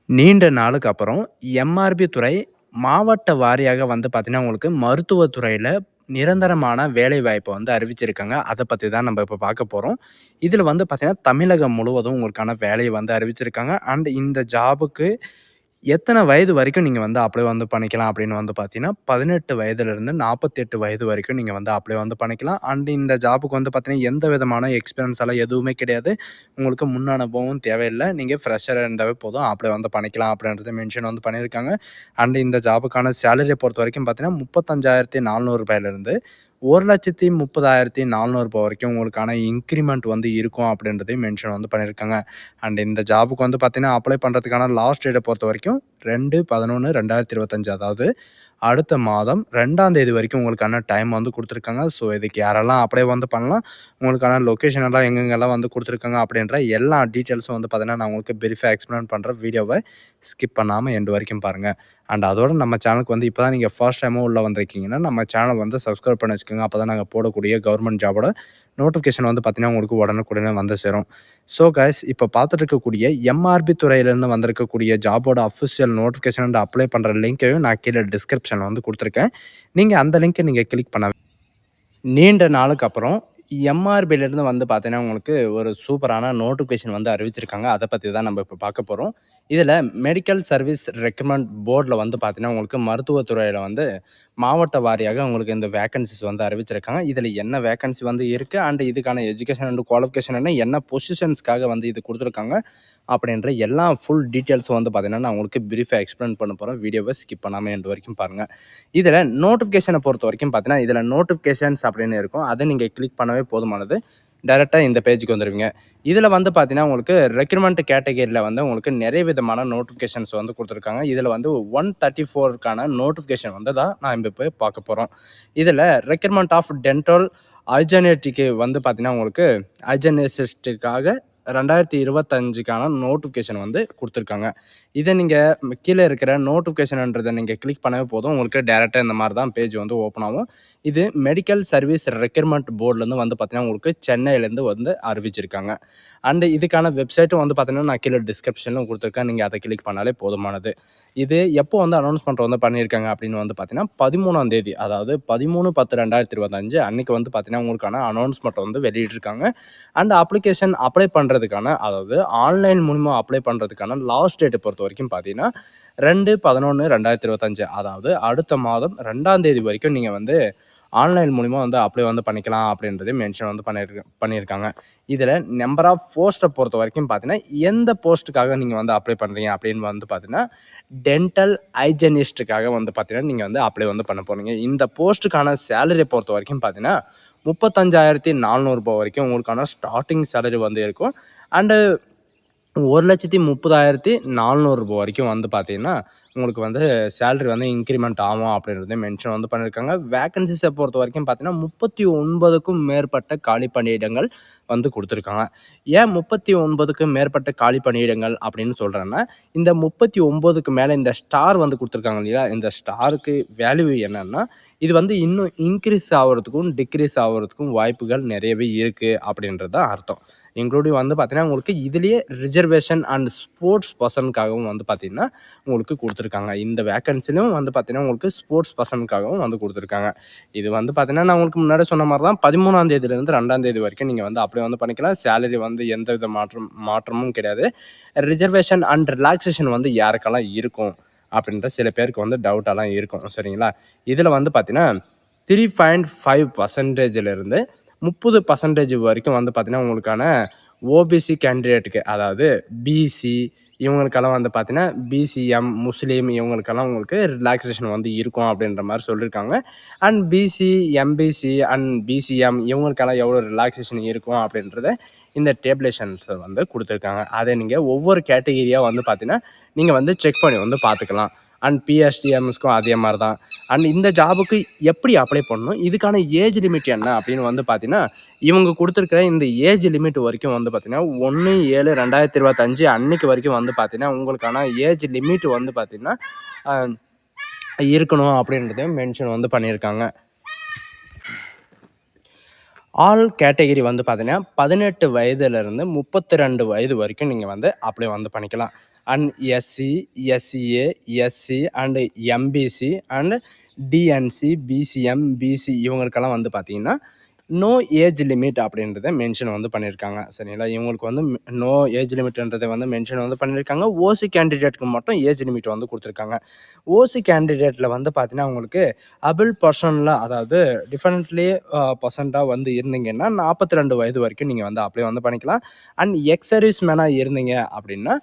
நீண்ட நாளுக்கு அப்புறம் எம்ஆர்பி துறை மாவட்ட வாரியாக வந்து பார்த்தீங்கன்னா, உங்களுக்கு மருத்துவத் துறையில நிரந்தரமான வேலைவாய்ப்ப வந்து அறிவிச்சிருக்காங்க. அத பத்தி தான் நம்ம இப்ப பார்க்க போறோம். இதில வந்து பார்த்தீங்கன்னா, தமிழகம் முழுவதும் உங்களுக்கான வேலைய வந்து அறிவிச்சிருக்காங்க. அண்ட் இந்த ஜாபுக்கு எத்தன வயது வரைக்கும் நீங்க வந்து அப்ளை வந்து பண்ணிக்கலாம் அப்படின்னு வந்து பார்த்தீங்கன்னா, 18 வயதிலிருந்து 48 வயது வரைக்கும் நீங்க வந்து அப்ளை வந்து பண்ணிக்கலாம். அண்ட் இந்த ஜாபுக்கு வந்து பார்த்தீங்கன்னா, எந்த விதமான எக்ஸ்பீரியன்ஸ் எல்லாம் எதுவுமே கிடையாது. உங்களுக்கு முன் அனுபவம் தேவையில்ல. நீங்க ஃப்ரெஷரா இருந்தாவே போதும். அப்ளை வந்து பண்ணிக்கலாம் அப்படின்றத மென்ஷன் வந்து பண்ணியிருக்காங்க. அண்ட் இந்த ஜாபுக்கான சேலரிய பொறுத்தவரைக்கும் பார்த்தீங்கன்னா, ரூ. 35,400 1,30,400 வரைக்கும் உங்களுக்கான இன்கிரிமெண்ட் வந்து இருக்கும் அப்படின்றதையும் மென்ஷன் வந்து பண்ணியிருக்காங்க. அண்ட் இந்த ஜாபுக்கு வந்து பார்த்தீங்கன்னா, அப்ளை பண்ணுறதுக்கான லாஸ்ட் டேட்ட பொறுத்தவரைக்கும் 2/11/2025 அதாவது அடுத்த மாதம் 2ஆம் தேதி வரைக்கும் உங்களுக்கான டைம் வந்து குடுத்துருக்காங்க. ஸோ இதுக்கு யாரெல்லாம் அப்ளை வந்து பண்ணலாம், உங்களுக்கான லொகேஷன் எல்லாம் எங்கெங்கெல்லாம் வந்து குடுத்துருக்காங்க அப்படின்ற எல்லா டீட்டெயில்ஸும் வந்து பார்த்தீங்கன்னா, நான் உங்களுக்கு பிரீஃபா எக்ஸ்பிளைன் பண்றேன். வீடியோவ ஸ்கிப் பண்ணாம எண்ட் வரைக்கும் பாருங்க. அண்ட் அதோட நம்ம சேனலுக்கு வந்து இப்போ தான் நீங்க ஃபர்ஸ்ட் டைமா உள்ள வந்திருக்கீங்கன்னா, நம்ம சேனல் வந்து சப்ஸ்கிரைப் பண்ணி வச்சுக்கோங்க. அப்பதான் நாங்க போடக்கூடிய கவர்மெண்ட் ஜாபோட நோட்டிஃபிகேஷன் வந்து பார்த்தீங்கன்னா, உங்களுக்கு உடனுக்குடனே வந்து சேரும். ஸோ கைஸ் இப்போ பார்த்துட்டு இருக்கக்கூடிய எம்ஆர்பி துறையிலேருந்து வந்திருக்கக்கூடிய ஜாபோட அஃபிஷியல் நோட்டிஃபிகேஷன் அண்ட் அப்ளை பண்ணுற லிங்க்கையும் நான் கீழே டிஸ்கிரிப்ஷனில் வந்து கொடுத்துருக்கேன். நீங்கள் அந்த லிங்க்கை நீங்கள் கிளிக் பண்ண நீண்ட நாளுக்கு அப்புறம் எம்ஆர்பிலேருந்து வந்து பார்த்தீங்கன்னா, உங்களுக்கு ஒரு சூப்பரான நோட்டிஃபிகேஷன் வந்து அறிவிச்சிருக்காங்க. அத பத்தி தான் நம்ம இப்ப பார்க்க போறோம். இதில மெடிக்கல் சர்வீஸ் ரெக்ரூட்மென்ட் போர்ட்ல வந்து பார்த்தீங்கன்னா, உங்களுக்கு மருத்துவத் துறையில வந்து மாவட்ட வாரியாக உங்களுக்கு இந்த வேக்கன்ஸிஸ் வந்து அறிவிச்சிருக்காங்க. இதில என்ன வேக்கன்ஸி வந்து இருக்கு அண்ட் இதுக்கான எஜுகேஷன் அண்ட் குவாலிஃபிகேஷன் என்ன பொசிஷன்ஸ்க்காக வந்து இது குடுத்துருக்காங்க அப்படின்ற எல்லா ஃபுல் டீட்டெயில்ஸும் வந்து பார்த்தீங்கன்னா, நான் உங்களுக்கு பிரீஃபா எக்ஸ்பிளைன் பண்ண போறேன். வீடியோவ ஸ்கிப் பண்ணாம எண்ட் வரைக்கும் பாருங்க. இதில நோட்டிஃபிகேஷன பொறுத்தவரைக்கும் பார்த்தீங்கன்னா, இதில நோட்டிஃபிகேஷன்ஸ் அப்படின்னு இருக்கும். அத நீங்க கிளிக் பண்ணவே போதுமானது. டைரக்ட்டா இந்த பேஜ்க்கு வந்துருவீங்க. இதில வந்து பார்த்தீங்கன்னா, உங்களுக்கு ரெக்ரூட்மென்ட் கேட்டகரியில வந்து உங்களுக்கு நிறைய விதமான நோட்டிஃபிகேஷன்ஸ் வந்து குடுத்துருக்காங்க. இதில வந்து 134க்கான நோட்டிஃபிகேஷன் வந்து தான் நான் இப்ப பார்க்க போறோம். இதில ரெக்ரூட்மென்ட் ஆஃப் டென்டல் ஹைஜீனிஸ்ட்க்கு வந்து பார்த்தீங்கன்னா, உங்களுக்கு ஹைஜீனிஸ்ட்டுக்காக 2025க்கான நோட்டிஃபிகேஷன் வந்து குடுத்துருக்காங்க. இத நீங்க கீழ இருக்கிற நோட்டிஃபிகேஷன்ன்றத நீங்க கிளிக் பண்ணவே போதும். உங்களுக்கு டைரக்ட்டா இந்த மாரி தான் பேஜ் வந்து ஓப்பன் ஆகும். இது மெடிக்கல் சர்வீஸ் ரெக்ரூட்மென்ட் போர்ட்லேருந்து வந்து பார்த்தீங்கன்னா, உங்களுக்கு சென்னையிலேருந்து வந்து அறிவிச்சிருக்காங்க. அண்ட் இதுக்கான வெப்சைட்டும் வந்து பார்த்தீங்கன்னா, நான் கீழ டிஸ்கிரிப்ஷன்ல குடுத்துருக்கேன். நீங்க அத கிளிக் பண்ணாலே போதுமானது. இது எப்போ வந்து அனௌன்ஸ்மென்ட் வந்து பண்ணியிருக்காங்க அப்படின்னு வந்து பார்த்தீங்கன்னா, 13ஆம் தேதி அதாவது 13/10/2025 அன்னைக்கு வந்து பார்த்தீங்கன்னா, உங்களுக்கான அனௌன்ஸ்மென்ட் வந்து வெளியிட்டிருக்காங்க. அண்ட் அப்ளிகேஷன் அப்ளை பண்றதுக்கான அதாவது ஆன்லைன் மூலியமா அப்ளை பண்றதுக்கான லாஸ்ட் டேட் பொறுத்தவரைக்கும் பார்த்தீங்கன்னா, 2/11/2025 அதாவது அடுத்த மாதம் 2ஆம் தேதி வரைக்கும் நீங்க வந்து ஆன்லைன் மூலியமா வந்து அப்ளை வந்து பண்ணிக்கலாம் அப்படின்றதையும் மென்ஷன் வந்து பண்ணியிருக்காங்க. இதில நம்பர் ஆஃப் போஸ்ட்ட பொறுத்தவரைக்கும் பார்த்தீங்கன்னா, எந்த போஸ்ட்டுக்காக நீங்க வந்து அப்ளை பண்றீங்க அப்படின்னு வந்து பார்த்தீங்கன்னா, டென்டல் ஹைஜீனிஸ்ட்டுக்காக வந்து பார்த்தீங்கன்னா, நீங்க வந்து அப்ளை வந்து பண்ண போறீங்க. இந்த போஸ்ட்டுக்கான சேலரிய பொறுத்தவரைக்கும் பார்த்தீங்கன்னா, ரூ. 35,400 வரைக்கும் உங்களுக்கான ஸ்டார்ட்டிங் சேலரி வந்து இருக்கும். அண்டு ரூ. 1,30,400 வரைக்கும் வந்து பார்த்தீங்கன்னா, உங்களுக்கு வந்து சேலரி வந்து இன்கிரிமெண்ட் ஆகும் அப்படின்றத மென்ஷன் வந்து பண்ணியிருக்காங்க. வேக்கன்ஸிஸை பொறுத்தவரைக்கும் பார்த்தீங்கன்னா, 39க்கும் மேற்பட்ட காலி பணியிடங்கள் வந்து குடுத்துருக்காங்க. ஏன் 39க்கும் மேற்பட்ட காலி பணியிடங்கள் அப்படின்னு சொல்றேன்னா, இந்த 39க்கு மேல இந்த ஸ்டார் வந்து குடுத்துருக்காங்க இல்லையா? இந்த ஸ்டாருக்கு வேல்யூ என்னன்னா, இது வந்து இன்னும் இன்க்ரீஸ் ஆவறதுக்கும், டிக்ரீஸ் ஆவறதுக்கும் வாய்ப்புகள் நிறையவே இருக்கு அப்படின்றது தான் அர்த்தம். இன்க்ளூடிங் வந்து பார்த்தீங்கன்னா, உங்களுக்கு இதிலேயே ரிசர்வேஷன் அண்ட் ஸ்போர்ட்ஸ் பெர்சனுக்காகவும் வந்து பார்த்தீங்கன்னா, உங்களுக்கு குடுத்துருக்காங்க. இந்த வேக்கன்சிலும் வந்து பார்த்தீங்கன்னா, உங்களுக்கு ஸ்போர்ட்ஸ் பெர்சனுக்காகவும் வந்து குடுத்துருக்காங்க. இது வந்து பார்த்தீங்கன்னா, நான் உங்களுக்கு முன்னாடி சொன்ன மாரி தான் 13ஆம் தேதியிலேருந்து 2ஆம் தேதி வரைக்கும் நீங்க வந்து அப்ளை வந்து பண்ணிக்கலாம். சேலரி வந்து எந்தவித மாற்றமும் கிடையாது. ரிசர்வேஷன் அண்ட் ரிலாக்சேஷன் வந்து யாருக்கெல்லாம் இருக்கும் அப்படின்ற சில பேருக்கு வந்து டவுட்டெல்லாம் இருக்கும். சரிங்களா? இதில வந்து பார்த்தீங்கன்னா, 3.5%லிருந்து 30% வரைக்கும் வந்து பார்த்தீங்கன்னா, உங்களுக்கான ஓபிசி கேண்டிடேட்டுக்கு அதாவது பிசி இவங்களுக்கெல்லாம் வந்து பார்த்தீங்கன்னா, பிசிஎம், முஸ்லீம் இவங்களுக்கெல்லாம் உங்களுக்கு ரிலாக்சேஷன் வந்து இருக்கும் அப்படின்ற மாரி சொல்லியிருக்காங்க. And BC, MBC and BCM இவங்களுக்கெல்லாம் எவ்வளோ ரிலாக்சேஷன் இருக்கும் அப்படின்றத இந்த டேபுலேஷன்ஸ வந்து குடுத்துருக்காங்க. அத நீங்க ஒவ்வொரு கேட்டகரியா வந்து பார்த்தீங்கன்னா, நீங்க வந்து செக் பண்ணி வந்து பார்த்துக்கலாம். அண்ட் பிஎஸ்டிஎம்ஸ்க்கும் அதே மாரி தான். அண்ட் இந்த ஜாபுக்கு எப்படி அப்ளை பண்ணணும்? இதுக்கான ஏஜ் லிமிட் என்ன அப்படின்னு வந்து பார்த்தீங்கன்னா, இவங்க குடுத்துருக்கிற இந்த ஏஜ் லிமிட் வரைக்கும் வந்து பார்த்தீங்கன்னா, 1/7/2025 அன்னைக்கு வரைக்கும் வந்து பார்த்தீங்கன்னா, உங்களுக்கான ஏஜ் லிமிட் வந்து பார்த்தீங்கன்னா, அ இருக்கணும் அப்படின்றதையும் மென்ஷன் வந்து பண்ணியிருக்காங்க. ஆல் கேட்டகரி வந்து பார்த்தீங்கன்னா 18 வயதிலிருந்து 32 வயது வரைக்கும் நீங்கள் வந்து அப்ளை வந்து பண்ணிக்கலாம். And SC, SCA, SC and MBC and DNC, BCM, BC இவங்களுக்கெல்லாம் வந்து பார்த்தீங்கன்னா நோ ஏஜ் லிமிட் அப்படின்றத மென்ஷன் வந்து பண்ணியிருக்காங்க. சரிங்களா? இவங்களுக்கு வந்து நோ ஏஜ் லிமிட்ன்றதை வந்து மென்ஷன் வந்து பண்ணியிருக்காங்க. ஓசி கேண்டிடேட்க்கு மட்டும் ஏஜ் லிமிட் வந்து கொடுத்துருக்காங்க. ஓசி கேண்டிடேட்டில் வந்து பார்த்தீங்கன்னா உங்களுக்கு அபிள் பர்சனில் அதாவது டிஃபரெண்ட்லி பர்சன்ட்டாக வந்து இருந்தீங்கன்னா 42 வயது வரைக்கும் நீங்கள் வந்து அப்ளை வந்து பண்ணிக்கலாம். அண்ட் எக்ஸ் சர்வீஸ் மேனாக இருந்தீங்க அப்படின்னா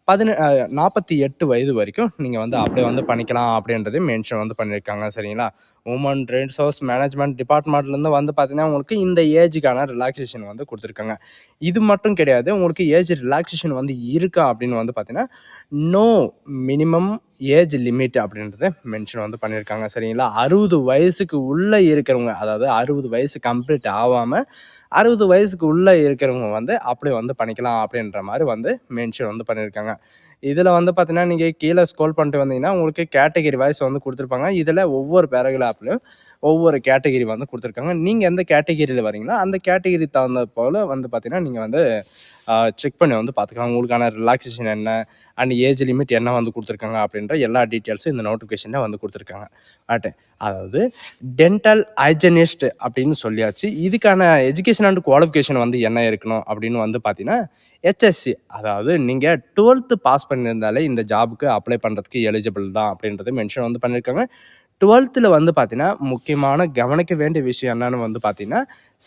48 வயது வரைக்கும் நீங்கள் வந்து அப்ளை வந்து பண்ணிக்கலாம் அப்படின்றதையும் மென்ஷன் வந்து பண்ணியிருக்காங்க. சரிங்களா? உமன் ரிசோர்ஸ் மேனேஜ்மெண்ட் டிபார்ட்மெண்ட்லேருந்து வந்து பார்த்தீங்கன்னா உங்களுக்கு இந்த ஏஜுக்கான ரிலாக்ஸேஷன் வந்து கொடுத்துருக்காங்க. இது மட்டும் கிடையாது, உங்களுக்கு ஏஜ் ரிலாக்ஸேஷன் வந்து இருக்கா அப்படின்னு வந்து பார்த்தீங்கன்னா நோ மினிமம் ஏஜ் லிமிட் அப்படின்றத மென்ஷன் வந்து பண்ணியிருக்காங்க. சரிங்களா? 60 வயசுக்கு உள்ளே இருக்கிறவங்க, அதாவது 60 வயசு கம்ப்ளீட் ஆகாமல் 60 வயசுக்கு உள்ளே இருக்கிறவங்க வந்து அப்ளை வந்து பண்ணிக்கலாம் அப்படின்ற மாதிரி வந்து மென்ஷன் வந்து பண்ணியிருக்காங்க. இதில் வந்து பார்த்தீங்கன்னா நீங்கள் கீழே ஸ்க்ரோல் பண்ணிட்டு வந்தீங்கன்னா உங்களுக்கு கேட்டகரி வைஸ் வந்து கொடுத்துருப்பாங்க. இதில் ஒவ்வொரு பேராகிராஃப்லையும் ஒவ்வொரு கேட்டகரி வந்து கொடுத்துருக்காங்க. நீங்கள் எந்த கேட்டகரியில் வரீங்களோ அந்த கேட்டகரி தகுந்த போல் வந்து பார்த்தீங்கன்னா நீங்கள் வந்து செக் பண்ணி வந்து பார்த்துக்கலாம். உங்களுக்கான ரிலாக்ஸேஷன் என்ன அண்ட் ஏஜ் லிமிட் என்ன வந்து கொடுத்துருக்காங்க அப்படின்ற எல்லா டீட்டெயில்ஸும் இந்த நோட்டிஃபிகேஷனில் வந்து கொடுத்துருக்காங்க. அதாவது டென்டல் ஹைஜனிஸ்ட் அப்படின்னு சொல்லியாச்சு. இதுக்கான எஜுகேஷன் அண்ட் குவாலிஃபிகேஷன் வந்து என்ன இருக்கணும் அப்படின்னு வந்து பார்த்தீங்கன்னா ஹெச்எஸ்சி, அதாவது நீங்கள் 12th பாஸ் பண்ணியிருந்தாலே இந்த ஜாபுக்கு அப்ளை பண்ணுறதுக்கு எலிஜிபிள் தான் அப்படின்றது மென்ஷன் வந்து பண்ணியிருக்காங்க. 12th வந்து பார்த்தீங்கன்னா முக்கியமான கவனிக்க வேண்டிய விஷயம் என்னன்னு வந்து பார்த்தீங்கன்னா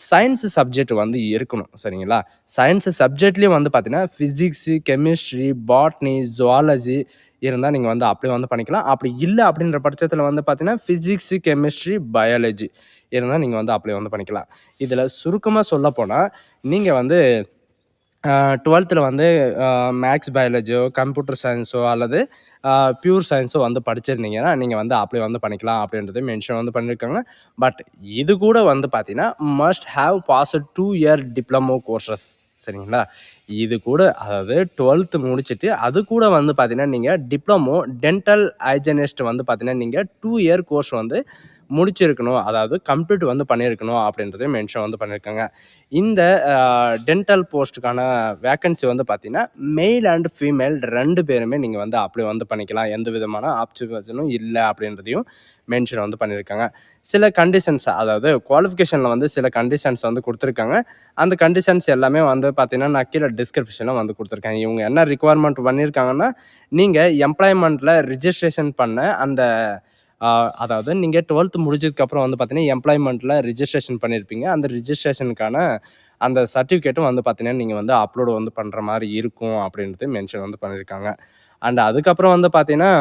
சயின்ஸ் சப்ஜெக்ட் வந்து இருக்கணும். சரிங்களா? சயின்ஸ் சப்ஜெக்ட்லேயும் வந்து பார்த்தீங்கன்னா ஃபிசிக்ஸு, கெமிஸ்ட்ரி, பாட்னி, ஜுவாலஜி இருந்தால் நீங்கள் வந்து அப்ளை வந்து பண்ணிக்கலாம். அப்படி இல்லை அப்படின்ற பட்சத்தில் வந்து பார்த்தீங்கன்னா ஃபிசிக்ஸு, கெமிஸ்ட்ரி, பயாலஜி இருந்தால் நீங்கள் வந்து அப்ளை வந்து பண்ணிக்கலாம். இதில் சுருக்கமாக சொல்லப்போனால் நீங்கள் வந்து 12th வந்து மேக்ஸ், பயாலஜியோ, கம்ப்யூட்டர் சயின்ஸோ அல்லது பியூர் சயின்ஸோ வந்து படிச்சிருந்தீங்கன்னா நீங்கள் வந்து அப்ளை வந்து பண்ணிக்கலாம் அப்படின்றது மென்ஷன் வந்து பண்ணியிருக்காங்க. பட் இது கூட வந்து பார்த்தீங்கன்னா must have passed 2 year diploma courses. சரிங்களா? இது கூட அதாவது 12th முடிச்சுட்டு அது கூட வந்து பார்த்தீங்கன்னா நீங்கள் டிப்ளமோ டென்டல் ஹைஜனிஸ்ட் வந்து பார்த்தீங்கன்னா நீங்கள் 2 இயர் கோர்ஸ் வந்து முடிச்சிருக்கணும், அதாவது கம்ப்ளீட் வந்து பண்ணியிருக்கணும் அப்படின்றத மென்ஷன் வந்து பண்ணியிருக்காங்க. இந்த டென்டல் போஸ்ட்டுக்கான வேக்கன்சி வந்து பார்த்தீங்கன்னா மெயில் அண்ட் ஃபீமேல் 2 பேருமே நீங்கள் வந்து அப்ளை வந்து பண்ணிக்கலாம். எந்த விதமான ஆப்ஷனும் இல்லை அப்படின்றதையும் மென்ஷன் வந்து பண்ணியிருக்காங்க. சில கண்டிஷன்ஸ், அதாவது குவாலிஃபிகேஷனில் வந்து சில கண்டிஷன்ஸ் வந்து கொடுத்துருக்காங்க. அந்த கண்டிஷன்ஸ் எல்லாமே வந்து பார்த்தீங்கன்னா நான் கீழே டிஸ்கிரிப்ஷனில் வந்து கொடுத்துருக்கேன். இவங்க என்ன ரிக்குவயர்மெண்ட் பண்ணியிருக்காங்கன்னா நீங்கள் எம்ப்ளாய்மெண்ட்டில் ரிஜிஸ்ட்ரேஷன் பண்ண அந்த அதாவது நீங்கள் 12th முடிஞ்சதுக்கப்புறம் வந்து பார்த்தீங்கன்னா எம்ப்ளாய்மெண்ட்டில் ரிஜிஸ்ட்ரேஷன் பண்ணியிருப்பீங்க. அந்த ரிஜிஸ்ட்ரேஷனுக்கான அந்த சர்டிஃபிகேட்டும் வந்து பார்த்தீங்கன்னா நீங்கள் வந்து அப்லோடு வந்து பண்ணுற மாதிரி இருக்கும் அப்படின்றது மென்ஷன் வந்து பண்ணியிருக்காங்க. அண்ட் அதுக்கப்புறம் வந்து பார்த்தீங்கன்னா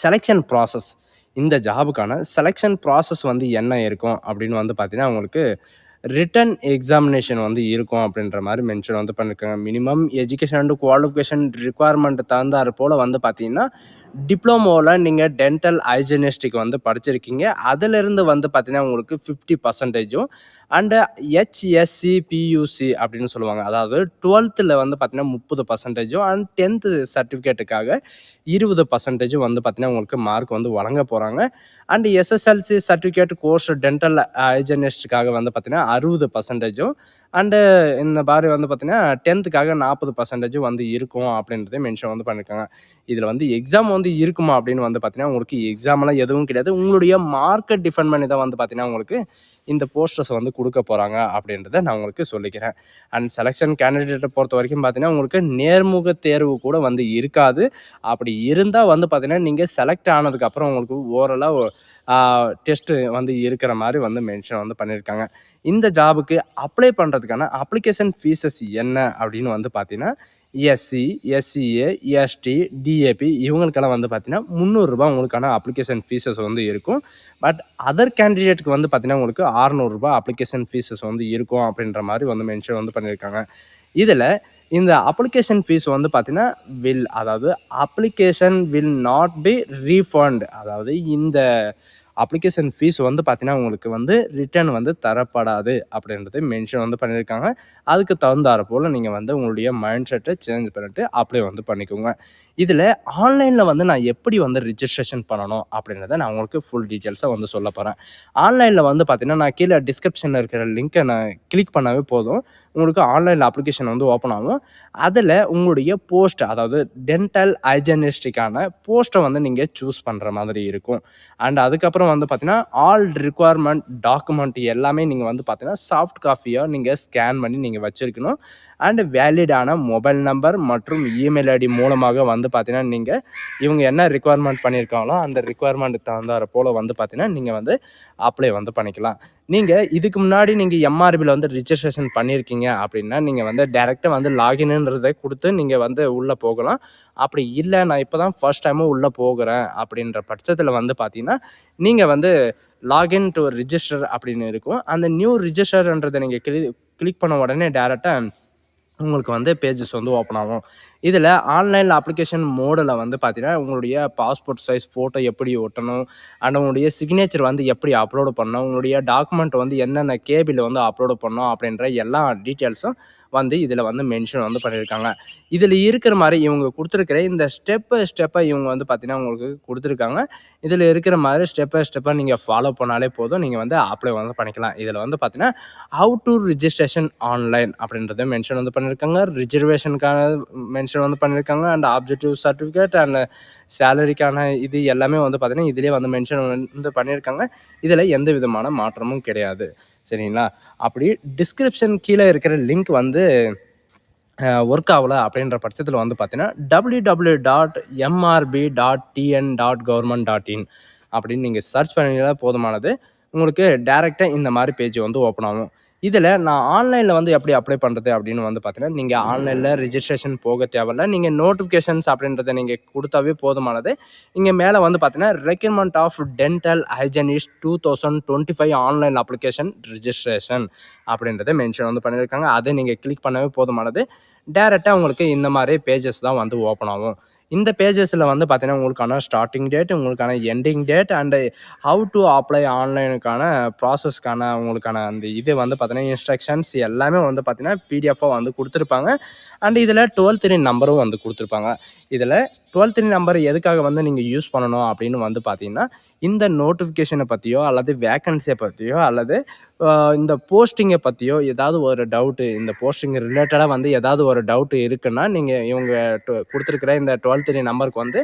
செலெக்ஷன் ப்ராசஸ், இந்த ஜாபுக்கான செலெக்ஷன் ப்ராசஸ் வந்து என்ன இருக்கும் அப்படின்னு வந்து பார்த்தீங்கன்னா உங்களுக்கு ரிட்டன் எக்ஸாமினேஷன் வந்து இருக்கும் அப்படின்ற மாதிரி மென்ஷன் வந்து பண்ணியிருக்காங்க. Minimum education and qualification requirement தகுந்தாற் போல் வந்து பார்த்தீங்கன்னா டிப்ளமோவில் நீங்கள் டென்டல் ஹைஜனிஸ்டிக் வந்து படிச்சிருக்கீங்க. அதிலிருந்து வந்து பார்த்தீங்கன்னா உங்களுக்கு 50% அண்டு ஹெச்எஸ்சி, பியூசி அப்படின்னு சொல்லுவாங்க. அதாவது 12th வந்து பார்த்தீங்கன்னா 30% அண்ட் 10th சர்டிஃபிகேட்டுக்காக 20% வந்து பார்த்தீங்கன்னா உங்களுக்கு மார்க் வந்து வழங்க போகிறாங்க. And SSLC certificate course dental ஹைஜனிஸ்டுக்காக வந்து பார்த்தீங்கன்னா 60% அண்டு இந்த மாதிரி வந்து பார்த்தீங்கன்னா 10th-க்காக 40% வந்து இருக்கும் அப்படின்றத மென்ஷன் வந்து பண்ணியிருக்காங்க. இதில் வந்து எக்ஸாம் வந்து இருக்குமா அப்படின்னு வந்து பார்த்தீங்கன்னா உங்களுக்கு எக்ஸாமெல்லாம் எதுவும் கிடையாது. உங்களுடைய மார்க்கை டிஃபெண்ட் பண்ணி தான் வந்து பார்த்தீங்கன்னா உங்களுக்கு இந்த போஸ்டர்ஸ் வந்து கொடுக்க போகிறாங்க அப்படின்றத நான் உங்களுக்கு சொல்லிக்கிறேன். அண்ட் செலெக்ஷன் கேண்டிடேட்டை பொறுத்த வரைக்கும் பார்த்தீங்கன்னா உங்களுக்கு நேர்முக தேர்வு கூட வந்து இருக்காது. அப்படி இருந்தால் வந்து பார்த்தீங்கன்னா நீங்கள் செலக்ட் ஆனதுக்கப்புறம் உங்களுக்கு ஓரளவு டெஸ்ட்டு வந்து இருக்கிற மாதிரி வந்து மென்ஷன் வந்து பண்ணியிருக்காங்க. இந்த ஜாபுக்கு அப்ளை பண்ணுறதுக்கான அப்ளிகேஷன் ஃபீஸஸ் என்ன அப்படின்னு வந்து பார்த்தீங்கன்னா எஸ்சி, எஸ்சிஏ, எஸ்டி, டிஏபி இவங்களுக்கெல்லாம் வந்து பார்த்தீங்கன்னா ரூ. 300 உங்களுக்கான அப்ளிகேஷன் ஃபீஸஸ் வந்து இருக்கும். பட் அதர் கேண்டிடேட்டுக்கு வந்து பார்த்தீங்கன்னா உங்களுக்கு ரூ. 600 அப்ளிகேஷன் ஃபீஸஸ் வந்து இருக்கும் அப்படின்ற மாதிரி வந்து மென்ஷன் வந்து பண்ணியிருக்காங்க. இதில் இந்த அப்ளிகேஷன் ஃபீஸ் வந்து பார்த்தீங்கன்னா அதாவது application will not be refund, அதாவது இந்த அப்ளிகேஷன் ஃபீஸ் வந்து பார்த்தீங்கன்னா, உங்களுக்கு வந்து ரிட்டர்ன் வந்து தரப்படாது அப்படின்றது மென்ஷன் வந்து பண்ணியிருக்காங்க. அதுக்கு தகுந்தாற் போல நீங்க வந்து உங்களுடைய மைண்ட் செட்ட சேஞ்ச் பண்ணிட்டு அப்ளை வந்து பண்ணிக்கோங்க. இதில ஆன்லைன்ல வந்து நான் எப்படி வந்து ரிஜிஸ்ட்ரேஷன் பண்ணணும் அப்படின்றத நான் உங்களுக்கு ஃபுல் டீட்டெயில்ஸா வந்து சொல்லப் போறேன். ஆன்லைன்ல வந்து பார்த்தீங்கன்னா, நான் கீழ டிஸ்கிரிப்ஷன்ல இருக்கிற லிங்க்க நான் கிளிக் பண்ணாவே போதும். உங்களுக்கு ஆன்லைன்ல அப்ளிகேஷன் வந்து ஓப்பன் ஆகும். அதில உங்களுடைய போஸ்ட் அதாவது டென்டல் ஹைஜீனிஸ்ட்க்கான போஸ்ட்ட வந்து நீங்க சூஸ் பண்ற மாதிரி இருக்கும். அண்ட் அதுக்கப்புறம் வந்து பார்த்தீங்கன்னா, ஆல் ரிக்வயர்மென்ட் டாக்குமெண்ட் எல்லாமே நீங்க வந்து பார்த்தீங்கன்னா, சாஃப்ட் காப்பியா நீங்க ஸ்கேன் பண்ணி நீங்க வச்சிருக்கணும். அண்ட் வேலிடான மொபைல் நம்பர் மற்றும் இமெயில் ஐடி மூலமாக வந்து பார்த்தீங்கன்னா, நீங்க இவங்க என்ன ரிக்வயர்மென்ட் பண்ணியிருக்காங்களோ, அந்த ரிக்வயர்மென்ட்க்கு தகுந்தாற் போல வந்து பார்த்தீங்கன்னா, நீங்க வந்து அப்ளை வந்து பண்ணிக்கலாம். நீங்க இதுக்கு முன்னாடி நீங்க எம்ஆர்பில வந்து ரிஜிஸ்ட்ரேஷன் பண்ணியிருக்கீங்க அப்படின்னா, நீங்க வந்து டைரக்ட்டா வந்து லாகின்ன்றத குடுத்து நீங்க வந்து உள்ள போகலாம். அப்படி இல்ல நான் இப்ப தான் ஃபர்ஸ்ட் டைமு உள்ள போகுறேன் அப்படின்ற பட்சத்தில வந்து பார்த்தீங்கன்னா, நீங்க வந்து லாகின் டூ ரிஜிஸ்டர் அப்படின்னு இருக்கும். அந்த நியூ ரிஜிஸ்டர்ன்றத நீங்க கிளிக் பண்ண உடனே டைரக்ட்டா உங்களுக்கு வந்து பேஜஸ் வந்து ஓப்பன் ஆகும். இதில ஆன்லைன்ல அப்ளிகேஷன் மோடுல வந்து பார்த்தீங்கன்னா, உங்களுடைய பாஸ்போர்ட் சைஸ் ஃபோட்டோ எப்படி ஒட்டணும், அண்ட் உங்களுடைய சிக்னேச்சர் வந்து எப்படி அப்லோடு பண்ணணும், உங்களுடைய டாக்குமெண்ட் வந்து எந்தெந்த கேபில வந்து அப்லோடு பண்ணணும் அப்படின்ற எல்லா டீட்டெயில்ஸும் வந்து இதில வந்து மென்ஷன் வந்து பண்ணியிருக்காங்க. இதில இருக்கிற மாரி இவங்க குடுத்துருக்கிற இந்த ஸ்டெப் பை ஸ்டெப்பா இவங்க வந்து பார்த்தீங்கன்னா, உங்களுக்கு குடுத்துருக்காங்க. இதில இருக்கிற மாரி ஸ்டெப் பை ஸ்டெப்பா நீங்க ஃபாலோ பண்ணாலே போதும். நீங்க வந்து அப்ளை வந்து பண்ணிக்கலாம். இதில வந்து பார்த்தீங்கன்னா, ஹவ் டூ ரிஜிஸ்ட்ரேஷன் ஆன்லைன் அப்படின்றத மென்ஷன் வந்து பண்ணியிருக்காங்க. ரிசர்வேஷனுக்கான மென்ஷன் வந்து பண்ணியிருக்காங்க. அண்ட் ஆப்ஜெக்டிவ் சர்டிஃபிகேட் அண்ட் சேலரிக்கான இது எல்லாமே வந்து பார்த்தீங்கன்னா, இதிலேயே வந்து மென்ஷன் வந்து பண்ணியிருக்காங்க. இதில எந்த விதமான மாற்றமும் கிடையாது. சரிங்களா? அப்படி டிஸ்கிரிப்ஷன் கீழ இருக்கிற லிங்க் வந்து ஒர்க் ஆகல அப்படின்ற பட்சத்தில் வந்து பார்த்தீங்கன்னா, www.mrb.tn.government.in அப்படின்னு நீங்க சர்ச் பண்ணீங்கன்னா போதுமானது. உங்களுக்கு டைரக்ட்டா இந்த மாரி பேஜ் வந்து ஓப்பன் ஆகும். இதில நான் ஆன்லைன்ல வந்து எப்படி அப்ளை பண்றது அப்படின்னு வந்து பார்த்தீங்கன்னா, நீங்க ஆன்லைன்ல ரிஜிஸ்ட்ரேஷன் போக தேவையில்ல. நீங்க நோட்டிஃபிகேஷன்ஸ் அப்படின்றத நீங்க குடுத்தாவே போதுமானது. இங்க மேல வந்து பார்த்தீங்கன்னா, requirement of dental hygienist 2025 online application registration அப்படின்றத மென்ஷன் வந்து பண்ணியிருக்காங்க. அத நீங்க கிளிக் பண்ணவே போதுமானது. டைரக்ட்டா உங்களுக்கு இந்த மாரி பேஜஸ் தான் வந்து ஓப்பன் ஆகும். இந்த பேஜஸ்ல வந்து பார்த்தீங்கன்னா, உங்களுக்கான ஸ்டார்ட்டிங் டேட், உங்களுக்கான ending date and how to apply ஆன்லைனுக்கான ப்ராசஸ்க்கான உங்களுக்கான அந்த இது வந்து பார்த்தீங்கன்னா, இன்ஸ்ட்ரக்ஷன்ஸ் எல்லாமே வந்து பார்த்தீங்கன்னா, பிடிஎஃபா வந்து குடுத்துருப்பாங்க. அண்ட் இதில டோல் ஃப்ரீ நம்பரும் வந்து குடுத்துருப்பாங்க. இதில டோல் ஃப்ரீ நம்பர் எதுக்காக வந்து நீங்க யூஸ் பண்ணணும் அப்படின்னு வந்து பார்த்தீங்கன்னா, இந்த நோட்டிஃபிகேஷன பத்தியோ அல்லது வேக்கன்சிய பத்தியோ அல்லது இந்த போஸ்டிங்க பத்தியோ ஏதாவது ஒரு டவுட்டு இந்த போஸ்டிங் ரிலேட்டடா வந்து ஏதாவது ஒரு டவுட் இருக்குன்னா, நீங்க இவங்க குடுத்துருக்கிற இந்த டோல் ஃப்ரீ நம்பருக்கு வந்து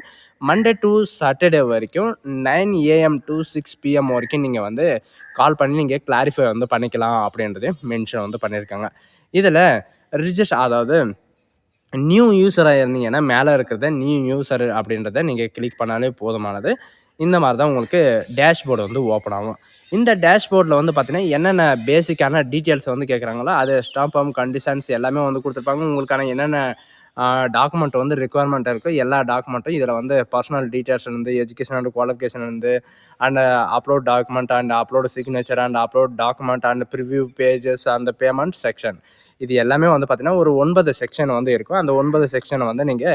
மண்டே டூ சாட்டர்டே வரைக்கும் 9 ஏஎம் டூ 6 பிஎம் வரைக்கும் நீங்க வந்து கால் பண்ணி நீங்க கிளாரிஃபை வந்து பண்ணிக்கலாம் அப்படின்றதையும் மென்ஷன் வந்து பண்ணியிருக்காங்க. இதில அதாவது நியூ யூசரா இருந்தீங்கன்னா, மேல இருக்கிறத நியூ யூசர் அப்படின்றத நீங்க கிளிக் பண்ணாலே போதுமானது. இந்த மாரி தான் உங்களுக்கு டேஷ்போர்டு வந்து ஓப்பன் ஆகும். இந்த டேஷ்போர்ட்ல வந்து பார்த்தீங்கன்னா, என்னென்ன பேசிக்கான டீட்டெயில்ஸ் வந்து கேட்குறாங்களோ, அது ஸ்டாம்ப் ஃபார்ம், கண்டிஷன்ஸ் எல்லாமே வந்து குடுத்துருப்பாங்க. உங்களுக்கான என்னென்ன டாக்குமெண்ட் வந்து ரிக்வயர்மெண்ட் இருக்கோ, எல்லா டாக்குமெண்ட்டும் இதில வந்து பர்சனல் டீட்டெயில்ஸ்லேருந்து, எஜுகேஷன் அண்ட் குவாலிஃபிகேஷன்லேருந்து and upload document and upload signature and upload document and preview pages அந்த பேமெண்ட் செக்ஷன். இது எல்லாமே வந்து பார்த்தீங்கன்னா, ஒரு 9 செக்ஷன் வந்து இருக்கும். அந்த 9 செக்ஷன வந்து நீங்க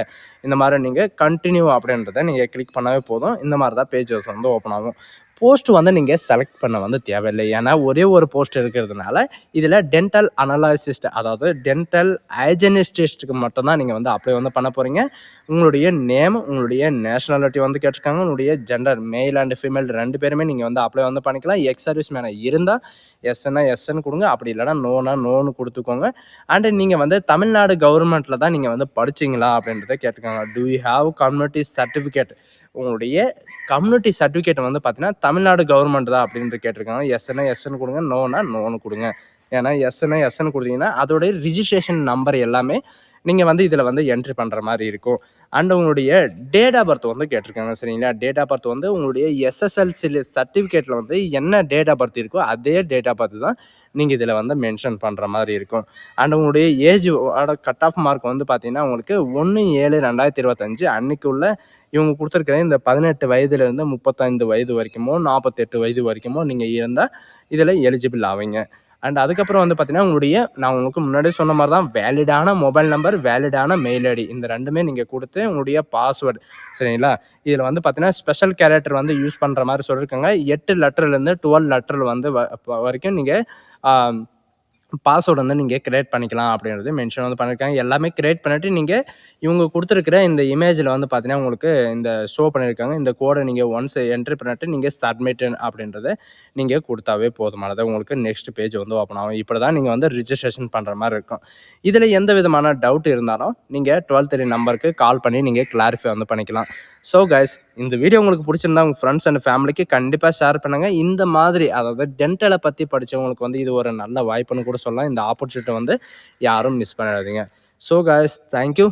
இந்த மாரி நீங்க கன்டின்யூ அப்படின்றத நீங்க கிளிக் பண்ணாவே போதும். இந்த மாரி தான் பேஜஸ் வந்து ஓப்பன் ஆகும். போஸ்ட் வந்து நீங்க செலக்ட் பண்ண வந்து தேவையில்லை. ஏன்னா, ஒரே ஒரு போஸ்ட் இருக்கிறதுனால, இதில டென்டல் அனலைசிஸ்ட் அதாவது டென்டல் ஹைஜீனிஸ்ட்க்கு மட்டும் தான் நீங்க வந்து அப்ளை வந்து பண்ண போறீங்க. உங்களுடைய நேம், உங்களுடைய நேஷனாலிட்டி வந்து கேட்டிருக்காங்க. உங்களுடைய ஜெண்டர் மேல் அண்ட் ஃபீமேல் 2 பேருமே நீங்க வந்து அப்ளை வந்து பண்ணிக்கலாம். எக்ஸ் சர்வீஸ் மேனா இருந்தா எஸ்ன்னா எஸ்ன்னு குடுங்க. அப்படி இல்லன்னா நோனா நோன்னு குடுத்துக்கோங்க. அண்ட் நீங்க வந்து தமிழ்நாடு கவர்மெண்ட்ல தான் நீங்க வந்து படிச்சீங்களா அப்படின்றத கேட்டிருக்காங்க. Do you have community certificate உங்களுடைய கம்யூனிட்டி சர்டிஃபிகேட் வந்து பார்த்தீங்கன்னா, தமிழ்நாடு கவர்மெண்ட் தான் அப்படின்னு கேட்டிருக்காங்க. எஸ்ன்னா எஸ்ன்னு குடுங்க. நோனா நோன்னு குடுங்க. ஏன்னா எஸ்ன்னா எஸ்ன்னு குடுத்தீங்கன்னா, அதோடைய ரிஜிஸ்ட்ரேஷன் நம்பர் எல்லாமே நீங்க வந்து இதில வந்து என்ட்ரி பண்ற மாரி இருக்கும். அண்ட் உங்களுடைய டேட் ஆஃப் பர்த் வந்து கேட்டிருக்காங்க. சரிங்களா? டேட் ஆஃப் பர்த் வந்து உங்களுடைய எஸ்எஸ்எல்சி சர்டிஃபிகேட்ல வந்து என்ன டேட் ஆஃப் பர்த் இருக்கோ, அதே டேட் ஆஃப் பர்த் தான் நீங்க இதில வந்து மென்ஷன் பண்ற மாரி இருக்கும். அண்ட் உங்களுடைய ஏஜ் கட் ஆஃப் மார்க் வந்து பார்த்தீங்கன்னா, உங்களுக்கு 1/7/2025 அன்னைக்கு உள்ள இவங்க குடுத்துருக்கிற இந்த 18 வயதிலிருந்து 35 வயது வரைக்குமோ, 48 வயது வரைக்குமோ நீங்க இருந்தா, இதில எலிஜிபிள் ஆவீங்க. அண்ட் அதுக்கப்புறம் வந்து பார்த்தீங்கன்னா, நான் உங்களுக்கு முன்னாடியே சொன்ன மாரி தான் வேலிடான மொபைல் நம்பர், வேலிடான மெயில் ஐடி இந்த 2மே நீங்க குடுத்து உங்களுடைய பாஸ்வேர்ட் சரிங்களா? இதில வந்து பார்த்தீங்கன்னா, ஸ்பெஷல் கேரக்டர் வந்து யூஸ் பண்ற மாரி சொல்லியிருக்காங்க. 8 லெட்டர்லேருந்து 12 லெட்டர் வந்து வரைக்கும் நீங்க ஆ பாஸ்வேர்ட் வந்து நீங்க கிரியேட் பண்ணிக்கலாம் அப்படின்றது மென்ஷன் வந்து பண்ணியிருக்காங்க. எல்லாமே கிரியேட் பண்ணிட்டு நீங்க இவங்க குடுத்துருக்கிற இந்த இமேஜ்ல வந்து பார்த்தீங்கன்னா, உங்களுக்கு இந்த ஷோ பண்ணியிருக்காங்க. இந்த கோட நீங்க ஒன்ஸ் என்ட்ரி பண்ணிட்டு நீங்க சப்மிட் அப்படின்றத நீங்க குடுத்தாவே போதுமானது. உங்களுக்கு நெக்ஸ்ட் பேஜ் வந்து ஓப்பன் ஆகும். இப்படிதான் நீங்க வந்து ரிஜிஸ்ட்ரேஷன் பண்ற மாரி இருக்கும். இதுல எந்த விதமான டவுட் இருந்தாலும் நீங்க 12 நம்பருக்கு கால் பண்ணி நீங்க கிளாரிஃபை வந்து பண்ணிக்கலாம். ஸோ கைஸ் இந்த வீடியோ உங்களுக்கு பிடிச்சிருந்தா உங்க ஃப்ரெண்ட்ஸ் அண்ட் ஃபேமிலிக்கு கண்டிப்பா ஷேர் பண்ணுங்க. இந்த மாதிரி அதாவது டென்டல பத்தி படிச்சவங்களுக்கு வந்து இது ஒரு நல்ல வாய்ப்புன்னு கூட சொல்லலாம். இந்த ஆப்பர்ச்சுனிட்டி வந்து யாரும் மிஸ் பண்ணிடாதீங்க. So guys thank you.